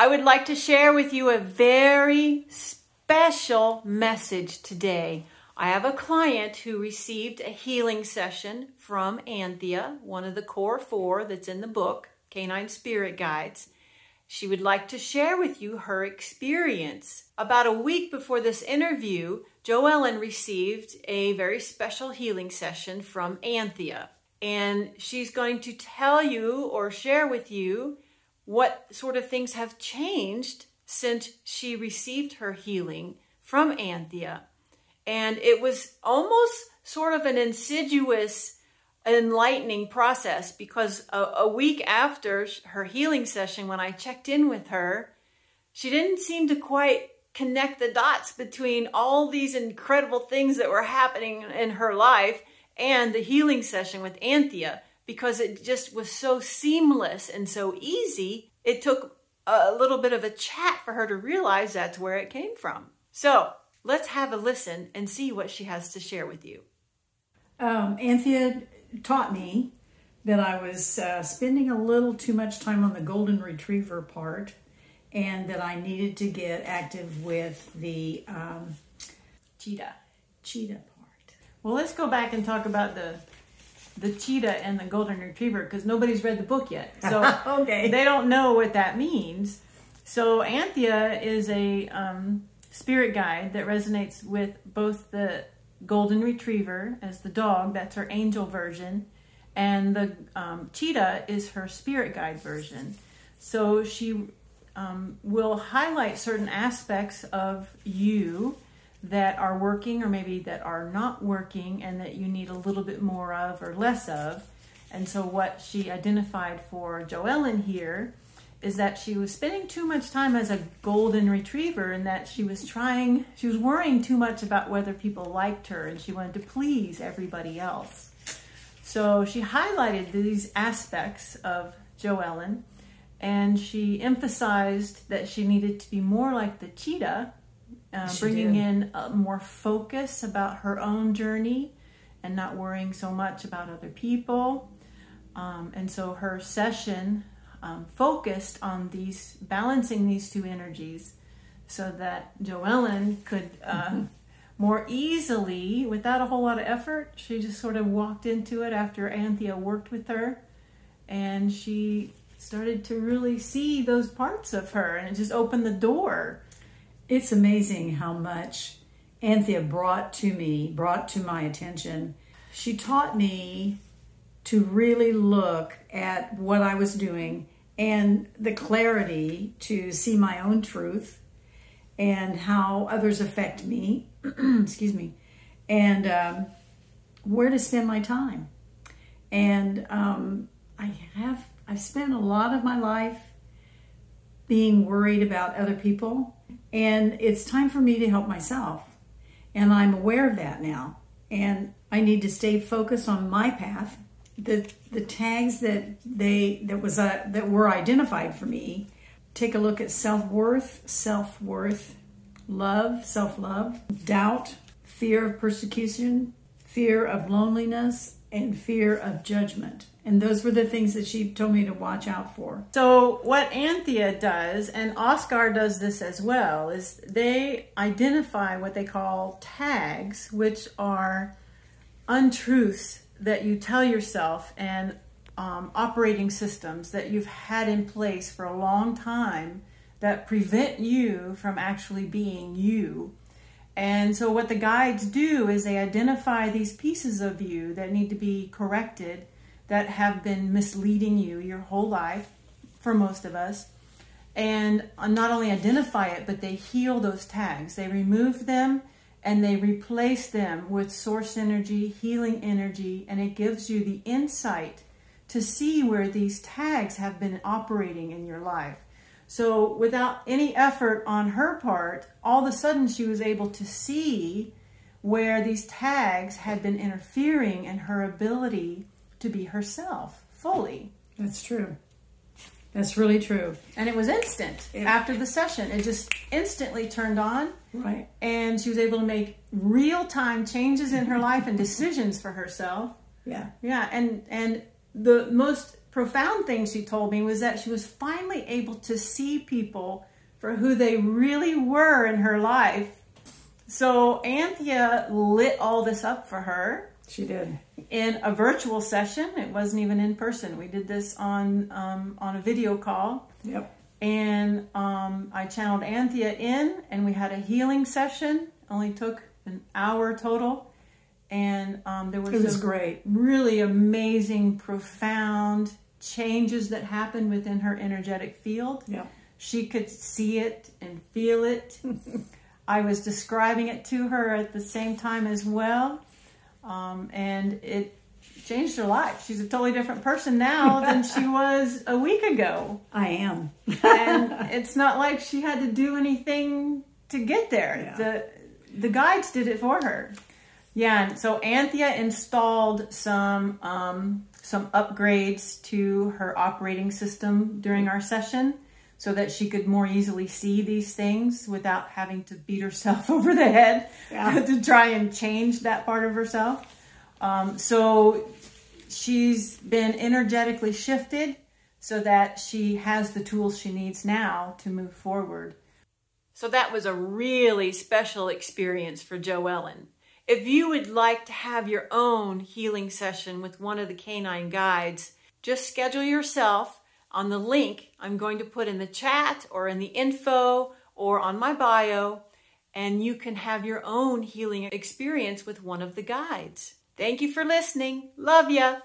I would like to share with you a very special message today. I have a client who received a healing session from Anthea, one of the core 4 that's in the book, Canine Spirit Guides. She would like to share with you her experience. About a week before this interview, Joellen received a very special healing session from Anthea. And she's going to tell you or share with you what sort of things have changed since she received her healing from Anthea. And it was almost sort of an insidious, enlightening process, because a week after her healing session, when I checked in with her, she didn't seem to quite connect the dots between all these incredible things that were happening in her life and the healing session with Anthea, because it just was so seamless and so easy. It took a little bit of a chat for her to realize that's where it came from. So let's have a listen and see what she has to share with you. Anthea taught me that I was spending a little too much time on the golden retriever part, and that I needed to get active with the cheetah part. Well, let's go back and talk about the cheetah and the golden retriever, because nobody's read the book yet. So okay. They don't know what that means. So Anthea is a spirit guide that resonates with both the golden retriever as the dog, that's her angel version, and the cheetah is her spirit guide version. So she will highlight certain aspects of you that are working, or maybe that are not working, and that you need a little bit more of or less of. And so what she identified for Joellen here is that she was spending too much time as a golden retriever, and that she was worrying too much about whether people liked her, and she wanted to please everybody else. So she highlighted these aspects of Joellen, and she emphasized that she needed to be more like the cheetah, bringing in more focus about her own journey and not worrying so much about other people. And so her session focused on balancing these two energies, so that Joellen could more easily, without a whole lot of effort, she just sort of walked into it after Anthea worked with her, and she started to really see those parts of her, and it just opened the door. It's amazing how much Anthea brought to my attention. She taught me to really look at what I was doing, and the clarity to see my own truth and how others affect me, excuse me, and where to spend my time. And I've spent a lot of my life being worried about other people, and it's time for me to help myself. And I'm aware of that now, and I need to stay focused on my path. The tags that were identified for me. Take a look at self-worth, love, self-love, doubt, fear of persecution, fear of loneliness, and fear of judgment. And those were the things that she told me to watch out for. So what Anthea does, and Oscar does this as well, is they identify what they call tags, which are untruths that you tell yourself, and operating systems that you've had in place for a long time that prevent you from actually being you. And so what the guides do is they identify these pieces of you that need to be corrected, that have been misleading you your whole life, for most of us, and not only identify it, but they heal those tags. They remove them and they replace them with source energy, healing energy, and it gives you the insight to see where these tags have been operating in your life. So without any effort on her part, all of a sudden she was able to see where these tags had been interfering in her ability to be herself fully. That's true. That's really true. And it was instant. After the session, it just instantly turned on. Right. And she was able to make real-time changes in her life and decisions for herself. Yeah. Yeah. And the most profound thing she told me was that she was finally able to see people for who they really were in her life. So Anthea lit all this up for her. She did. In a virtual session. It wasn't even in person. We did this on a video call. Yep. And I channeled Anthea in, and we had a healing session. Only took an hour total. And there was great. Really amazing, profound changes that happened within her energetic field. Yeah. She could see it and feel it. I was describing it to her at the same time as well. And it changed her life. She's a totally different person now than she was a week ago. I am. And it's not like she had to do anything to get there. Yeah. The guides did it for her. Yeah, and so Anthea installed some upgrades to her operating system during our session so that she could more easily see these things without having to beat herself over the head to try and change that part of herself. So she's been energetically shifted so that she has the tools she needs now to move forward. So that was a really special experience for Joellen. If you would like to have your own healing session with one of the canine guides, just schedule yourself on the link I'm going to put in the chat or in the info or on my bio, and you can have your own healing experience with one of the guides. Thank you for listening. Love ya.